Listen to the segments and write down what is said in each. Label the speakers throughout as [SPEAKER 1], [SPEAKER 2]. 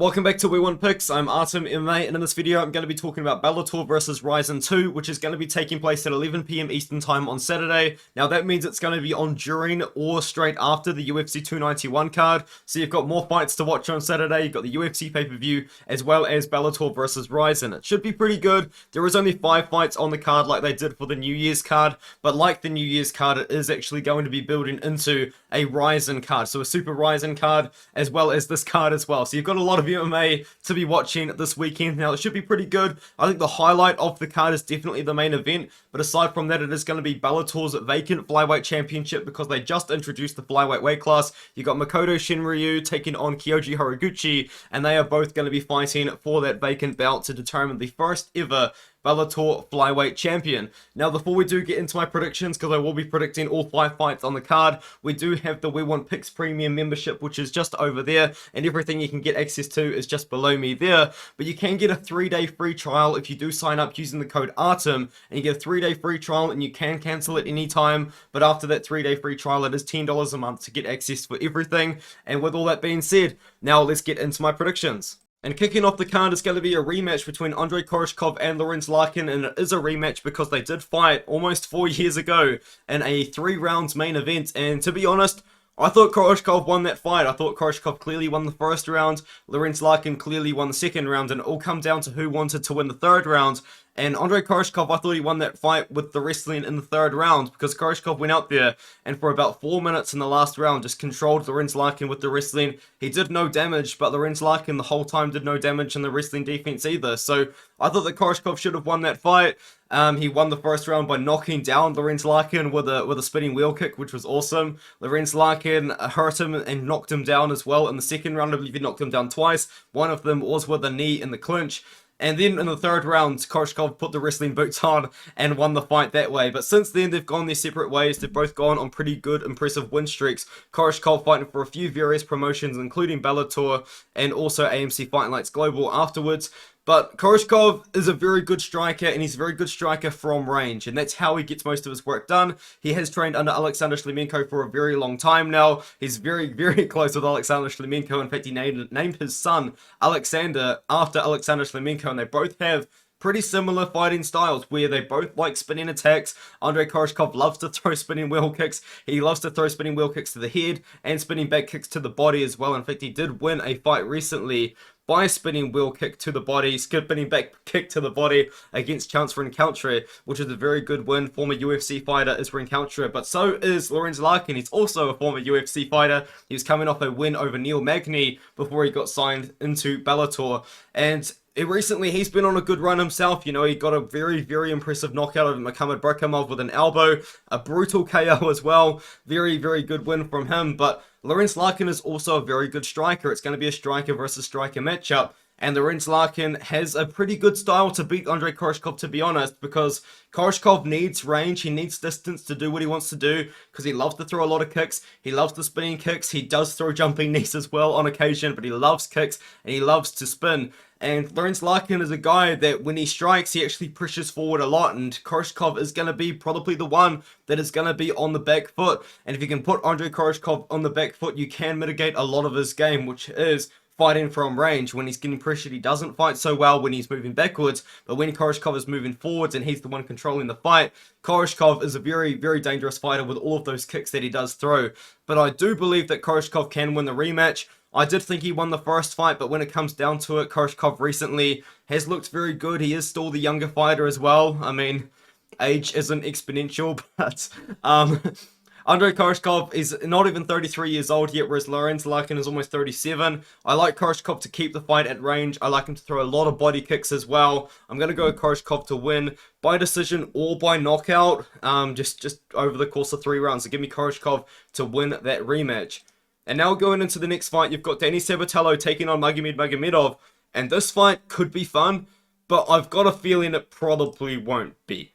[SPEAKER 1] Welcome back to We Want Picks. I'm Artem MMA, and in this video I'm going to be talking about Bellator versus Rizin 2, which is going to be taking place at 11 PM Eastern Time on Saturday. Now that means it's going to be on during or straight after the UFC 291 card, so you've got more fights to watch on Saturday. You've got the UFC pay-per-view as well as Bellator versus Rizin. It should be pretty good. There is only 5 fights on the card like they did for the New Year's card, but like the New Year's card, it is actually going to be building into a Rizin card, so a Super Rizin card as well as this card as well. So you've got a lot of MMA to be watching this weekend. Now it should be pretty good. I think the highlight of the card is definitely the main event, but aside from that, it is going to be Bellator's vacant flyweight championship because they just introduced the flyweight weight class. You got Makoto Shinryu taking on Kyoji Horiguchi, and they are both going to be fighting for that vacant belt to determine the first ever Bellator flyweight champion. Now before we do get into my predictions, because I will be predicting all 5 fights on the card, we do have the We Want Picks premium membership, which is just over there, and everything you can get access to is just below me there. But you can get a 3-day free trial if you do sign up using the code ARTEM, and you get a 3-day free trial and you can cancel at any time. But after that 3-day free trial, it is $10 a month to get access for everything. And with all that being said, now let's get into my predictions. And kicking off the card is going to be a rematch between Andrey Koreshkov and Lorenz Larkin, and it is a rematch because they did fight almost 4 years ago in a 3 rounds main event, and to be honest, I thought Koreshkov won that fight. I thought Koreshkov clearly won the first round, Lorenz Larkin clearly won the second round, and it all come down to who wanted to win the third round. And Andrey Koreshkov, I thought he won that fight with the wrestling in the third round, because Koreshkov went out there and for about 4 minutes in the last round just controlled Lorenz Larkin with the wrestling. He did no damage, but Lorenz Larkin the whole time did no damage in the wrestling defense either. So I thought that Koreshkov should have won that fight. He won the first round by knocking down Lorenz Larkin with a spinning wheel kick, which was awesome. Lorenz Larkin hurt him and knocked him down as well in the second round. I believe he knocked him down twice. One of them was with a knee in the clinch. And then in the third round, Koreshkov put the wrestling boots on and won the fight that way. But since then, they've gone their separate ways. They've both gone on pretty good, impressive win streaks. Koreshkov fighting for a few various promotions, including Bellator and also AMC Fight Nights Global afterwards. But Koreshkov is a very good striker, and he's a very good striker from range, and that's how he gets most of his work done. He has trained under Alexander Shlemenko for a very long time now. He's very, very close with Alexander Shlemenko. In fact, he named his son Alexander after Alexander Shlemenko, and they both have pretty similar fighting styles where they both like spinning attacks. Andrey Koreshkov loves to throw spinning wheel kicks. He loves to throw spinning wheel kicks to the head and spinning back kicks to the body as well. In fact, he did win a fight recently by spinning wheel kick to the body, spinning back kick to the body against Chance Rencountre, which is a very good win. Former UFC fighter is Rencountre, but so is Lorenz Larkin. He's also a former UFC fighter. He was coming off a win over Neil Magny before he got signed into Bellator, and recently he's been on a good run himself. You know, he got a very, very impressive knockout of Magomed with an elbow, a brutal KO as well. Very, very good win from him. But Lorenz Larkin is also a very good striker. It's going to be a striker versus striker matchup. And Lorenz Larkin has a pretty good style to beat Andrey Koreshkov, to be honest, because Koreshkov needs range, he needs distance to do what he wants to do, because he loves to throw a lot of kicks, he loves the spinning kicks, he does throw jumping knees as well on occasion, but he loves kicks, and he loves to spin. And Lorenz Larkin is a guy that when he strikes, he actually pushes forward a lot, and Koreshkov is going to be probably the one that is going to be on the back foot. And if you can put Andrey Koreshkov on the back foot, you can mitigate a lot of his game, which is fighting from range. When he's getting pressured, he doesn't fight so well when he's moving backwards, but when Koreshkov is moving forwards and he's the one controlling the fight, Koreshkov is a very, very dangerous fighter with all of those kicks that he does throw. But I do believe that Koreshkov can win the rematch. I did think he won the first fight, but when it comes down to it, Koreshkov recently has looked very good. He is still the younger fighter as well. I mean, age isn't exponential, but Andrey Koreshkov is not even 33 years old yet, whereas Lorenz Larkin is almost 37. I like Koreshkov to keep the fight at range. I like him to throw a lot of body kicks as well. I'm going to go with Koreshkov to win by decision or by knockout, just over the course of 3 rounds. So give me Koreshkov to win that rematch. And now going into the next fight, you've got Danny Sabatello taking on Magomedov, and this fight could be fun, but I've got a feeling it probably won't be.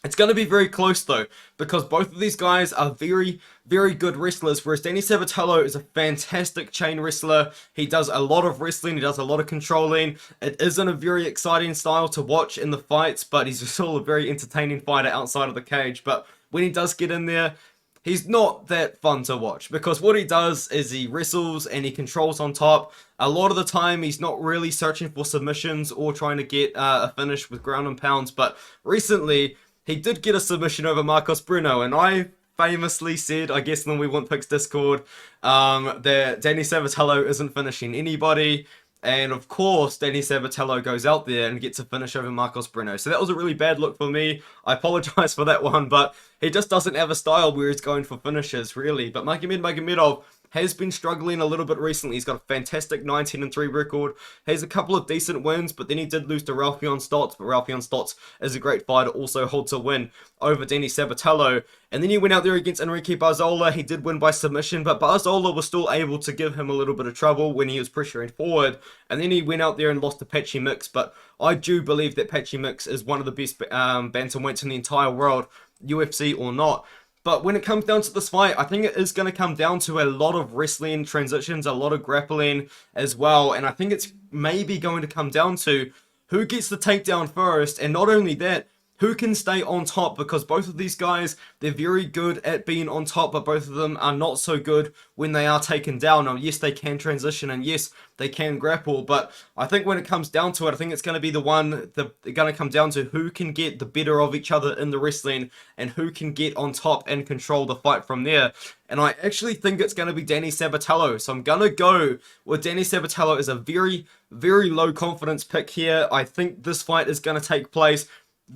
[SPEAKER 1] It's going to be very close though, because both of these guys are very, very good wrestlers, whereas Danny Sabatello is a fantastic chain wrestler. He does a lot of wrestling, he does a lot of controlling. It isn't a very exciting style to watch in the fights, but he's still a very entertaining fighter outside of the cage. But when he does get in there, he's not that fun to watch, because what he does is he wrestles and he controls on top. A lot of the time, he's not really searching for submissions or trying to get a finish with ground and pounds, but recently, he did get a submission over Marcos Bruno, and I famously said, I guess in the We Want Picks Discord, that Danny Sabatello isn't finishing anybody. And of course, Danny Sabatello goes out there and gets a finish over Marcos Bruno. So that was a really bad look for me. I apologize for that one, but he just doesn't have a style where he's going for finishes, really. But Magomedov has been struggling a little bit recently. He's got a fantastic 19-3 record. He has a couple of decent wins, but then he did lose to Ralphion Stotts. But Ralphion Stotts is a great fighter, also holds a win over Danny Sabatello. And then he went out there against Enrique Barzola. He did win by submission, but Barzola was still able to give him a little bit of trouble when he was pressuring forward. And then he went out there and lost to Patchy Mix. But I do believe that Patchy Mix is one of the best bantamweights in the entire world, UFC or not. But when it comes down to this fight, I think it is going to come down to a lot of wrestling transitions, a lot of grappling as well. And I think it's maybe going to come down to who gets the takedown first. And not only that, who can stay on top, because both of these guys, they're very good at being on top, but both of them are not so good when they are taken down. Now, yes, they can transition, and yes, they can grapple, but I think when it comes down to it, I think it's going to be going to come down to who can get the better of each other in the wrestling, and who can get on top and control the fight from there. And I actually think it's going to be Danny Sabatello, so I'm going to go with Danny Sabatello as a very, very low confidence pick here. I think this fight is going to take place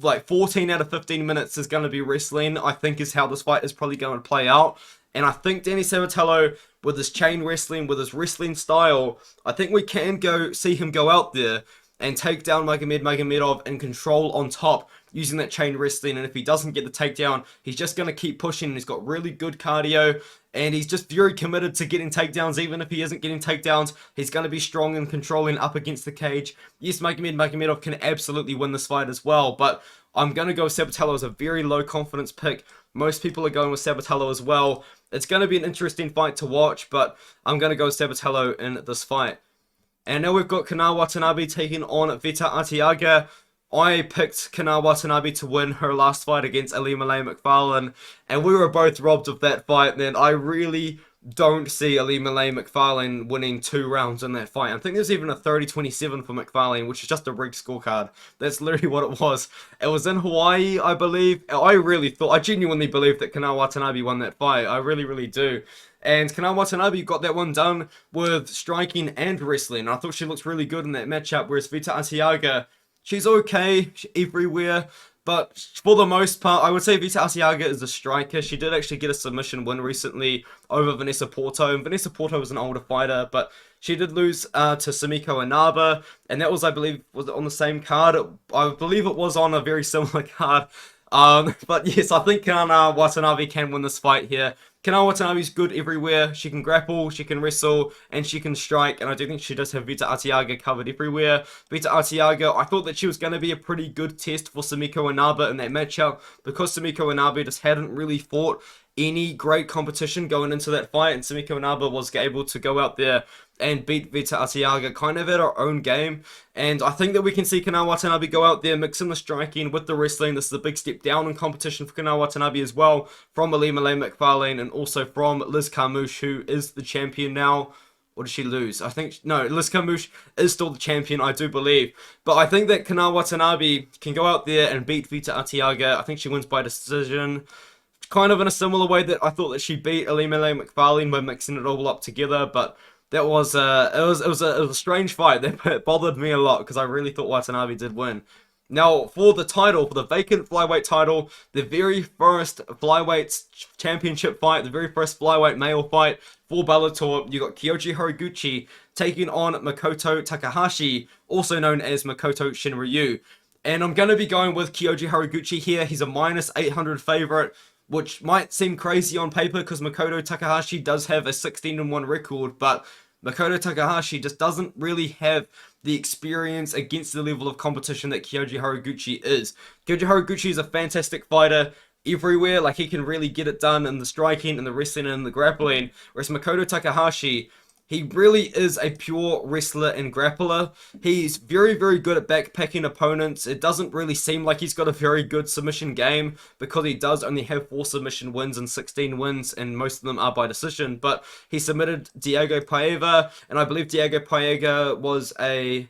[SPEAKER 1] like 14 out of 15 minutes is going to be wrestling, I think, is how this fight is probably going to play out. And I think Danny Sabatello, with his chain wrestling, with his wrestling style, I think we can see him go out there and take down Magomedov and control on top using that chain wrestling. And if he doesn't get the takedown, he's just going to keep pushing. He's got really good cardio, and he's just very committed to getting takedowns. Even if he isn't getting takedowns, he's going to be strong and controlling up against the cage. Yes, Magomedov can absolutely win this fight as well, but I'm going to go with Sabatello as a very low confidence pick. Most people are going with Sabatello as well. It's going to be an interesting fight to watch, but I'm going to go with Sabatello in this fight. And now we've got Kana Watanabe taking on Veta Arteaga. I picked Kana Watanabe to win her last fight against Ilima-Lei Macfarlane, and we were both robbed of that fight, man. I really don't see Ilima-Lei Macfarlane winning 2 rounds in that fight. I think there's even a 30-27 for Macfarlane, which is just a rigged scorecard. That's literally what it was. It was in Hawaii, I believe. I genuinely believe that Kana Watanabe won that fight. I really, really do. And Kana Watanabe got that one done with striking and wrestling. I thought she looks really good in that matchup, whereas Veta Arteaga, she's okay everywhere, but for the most part, I would say Veta Arteaga is a striker. She did actually get a submission win recently over Vanessa Porto, and Vanessa Porto was an older fighter, but she did lose to Sumiko Inaba, and that was, I believe, was it on the same card? I believe it was on a very similar card. But yes, I think Kana Watanabe can win this fight here. Kana Watanabe's good everywhere. She can grapple, she can wrestle, and she can strike. And I do think she does have Veta Arteaga covered everywhere. Veta Arteaga, I thought that she was going to be a pretty good test for Sumiko Inaba in that matchup, because Sumiko Inaba just hadn't really fought any great competition going into that fight, and Sumiko Inaba was able to go out there and beat Veta Arteaga kind of at her own game. And I think that we can see Kana Watanabe go out there, mixing the striking with the wrestling. This is a big step down in competition for Kana Watanabe as well, from Ilima-Lei Macfarlane and also from Liz Carmouche, who is the champion now. Or did she lose? I think, no, Liz Carmouche is still the champion, I do believe. But I think that Kana Watanabe can go out there and beat Veta Arteaga. I think she wins by decision, kind of in a similar way that I thought that she beat Ilima-Lei Macfarlane by mixing it all up together. But that was it was a strange fight. That bothered me a lot, because I really thought Watanabe did win. Now, for the title, for the vacant flyweight title, the very first flyweight championship fight, the very first flyweight male fight for Bellator, you got Kyoji Horiguchi taking on Makoto Takahashi, also known as Makoto Shinryu. And I'm going to be going with Kyoji Horiguchi here. He's a -800 favorite, which might seem crazy on paper, because Makoto Takahashi does have a 16-1 record, but Makoto Takahashi just doesn't really have the experience against the level of competition that Kyoji Horiguchi is. Kyoji Horiguchi is a fantastic fighter everywhere. Like, he can really get it done in the striking and the wrestling and the grappling, whereas Makoto Takahashi, He really is a pure wrestler and grappler. He's very, very good at backpacking opponents. It doesn't really seem like he's got a very good submission game because he does only have 4 submission wins and 16 wins, and most of them are by decision. But he submitted Diego Paiva, and I believe Diego Paiva was a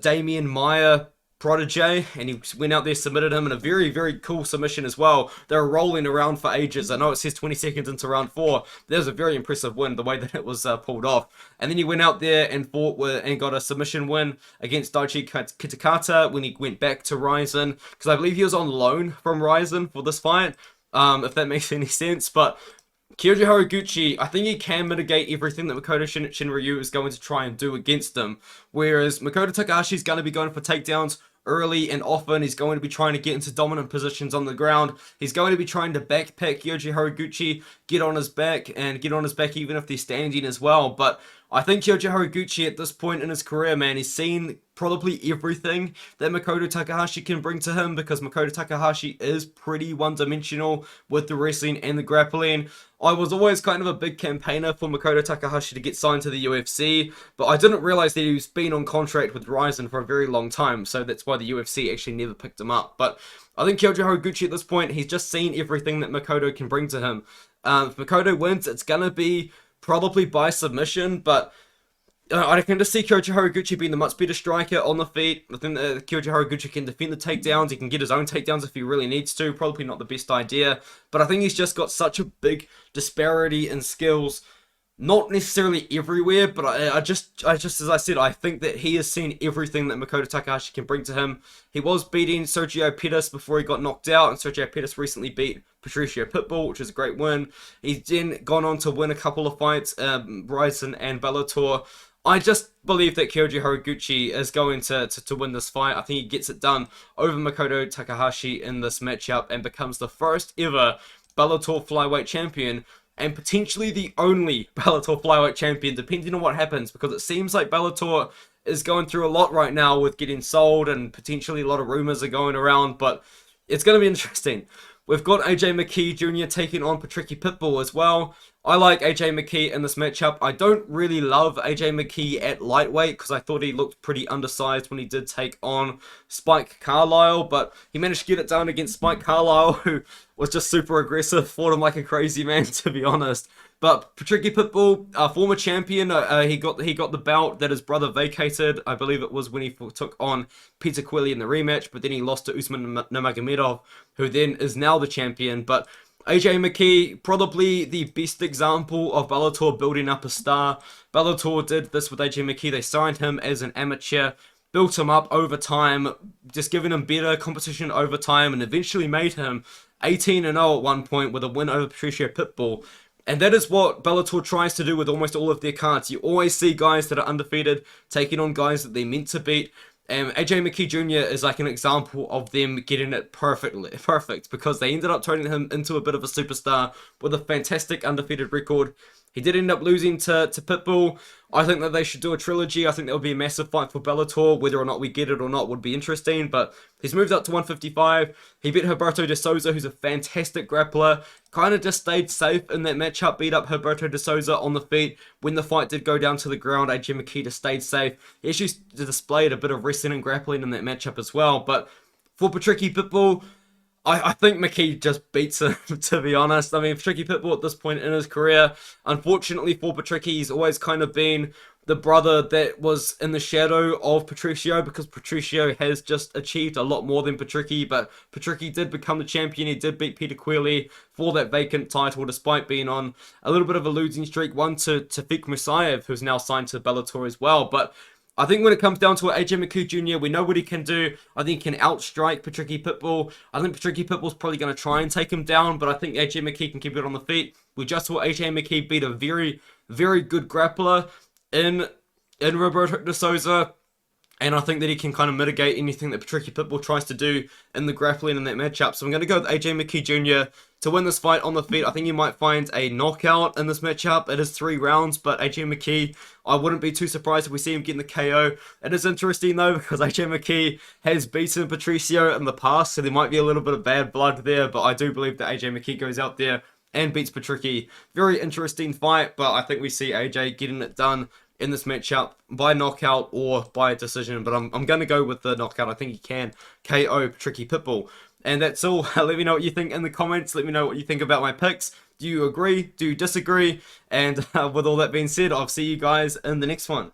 [SPEAKER 1] Damian Maia protege, and he went out there, submitted him in a very, very cool submission as well. They were rolling around for ages. I know it says 20 seconds into round 4. That was a very impressive win, the way that it was pulled off. And then he went out there and fought with, and got a submission win against Daichi Kitakata when he went back to Rizin, because I believe he was on loan from Rizin for this fight, if that makes any sense. But Kyoji Horiguchi, I think he can mitigate everything that Makoto Shinryu is going to try and do against him. Whereas Makoto Takahashi is going to be going for takedowns early and often. He's going to be trying to get into dominant positions on the ground. He's going to be trying to backpack Kyoji Horiguchi, get on his back, and get on his back even if they're standing as well. But I think Kyoji Horiguchi at this point in his career, man, he's seen probably everything that Makoto Takahashi can bring to him, because Makoto Takahashi is pretty one-dimensional with the wrestling and the grappling. I was always kind of a big campaigner for Makoto Takahashi to get signed to the UFC, but I didn't realize that he's been on contract with Rizin for a very long time, so that's why the UFC actually never picked him up. But I think Kyoji Horiguchi at this point, he's just seen everything that Makoto can bring to him. If Makoto wins, it's gonna be probably by submission, but I can just see Kyoji Horiguchi being the much better striker on the feet. I think that Kyoji Horiguchi can defend the takedowns. He can get his own takedowns if he really needs to. Probably not the best idea, but I think he's just got such a big disparity in skills. Not necessarily everywhere, but I just as I said, I think that he has seen everything that Makoto Takahashi can bring to him. He was beating Sergio Pettis before he got knocked out, and Sergio Pettis recently beat Patricio Pitbull, which is a great win. He's then gone on to win a couple of fights, Rizin and Bellator. I just believe that Kyoji Horiguchi is going to win this fight. I think he gets it done over Makoto Takahashi in this matchup and becomes the first ever Bellator flyweight champion, and potentially the only Bellator flyweight champion, depending on what happens, because it seems like Bellator is going through a lot right now with getting sold, and potentially a lot of rumors are going around, but it's going to be interesting. We've got AJ McKee Jr. taking on Patricky Pitbull as well. I like AJ McKee in this matchup. I don't really love AJ McKee at lightweight because I thought he looked pretty undersized when he did take on Spike Carlisle, but he managed to get it done against Spike Carlisle, who was just super aggressive, fought him like a crazy man, to be honest. But Patricky Pitbull, former champion, he got the belt that his brother vacated. I believe it was when he took on Peter Quilly in the rematch, but then he lost to Usman Magomedov, who then is now the champion. But AJ McKee, probably the best example of Bellator building up a star. Bellator did this with AJ McKee. They signed him as an amateur, built him up over time, just giving him better competition over time, and eventually made him 18-0 at one point with a win over Patricio Pitbull. And that is what Bellator tries to do with almost all of their cards. You always see guys that are undefeated taking on guys that they're meant to beat. And AJ McKee Jr. is like an example of them getting it perfect, because they ended up turning him into a bit of a superstar with a fantastic undefeated record. He did end up losing to Pitbull. I think that they should do a trilogy. I think that would be a massive fight for Bellator. Whether or not we get it or not would be interesting. But he's moved up to 155. He beat Roberto de Souza, who's a fantastic grappler. Kind of just stayed safe in that matchup. Beat up Roberto de Souza on the feet. When the fight did go down to the ground, AJ McKee just stayed safe. He actually displayed a bit of wrestling and grappling in that matchup as well. But for Patricky Pitbull, I think McKee just beats him, to be honest. I mean, Patricky Pitbull at this point in his career, unfortunately for Patricky, he's always kind of been the brother that was in the shadow of Patricio, because Patricio has just achieved a lot more than Patricky, but Patricky did become the champion. He did beat Peter Quilly for that vacant title, despite being on a little bit of a losing streak, one to Tafik Musayev, who's now signed to Bellator as well. But I think when it comes down to it, AJ McKee Jr., we know what he can do. I think he can outstrike Patricky Pitbull. I think Patricky Pitbull's probably going to try and take him down, but I think AJ McKee can keep it on the feet. We just saw AJ McKee beat a very, very good grappler in Roberto de Souza, and I think that he can kind of mitigate anything that Patricky Pitbull tries to do in the grappling in that matchup. So I'm going to go with AJ McKee Jr. to win this fight on the feet. I think you might find a knockout in this matchup. It is 3 rounds, but AJ McKee, I wouldn't be too surprised if we see him getting the KO. It is interesting though, because AJ McKee has beaten Patricio in the past, so there might be a little bit of bad blood there, but I do believe that AJ McKee goes out there and beats Patricky. Very interesting fight, but I think we see AJ getting it done in this matchup by knockout or by decision, but I'm going to go with the knockout. I think he can KO Patricky Pitbull. And that's all. Let me know what you think in the comments. Let me know what you think about my picks. Do you agree? Do you disagree? And with all that being said, I'll see you guys in the next one.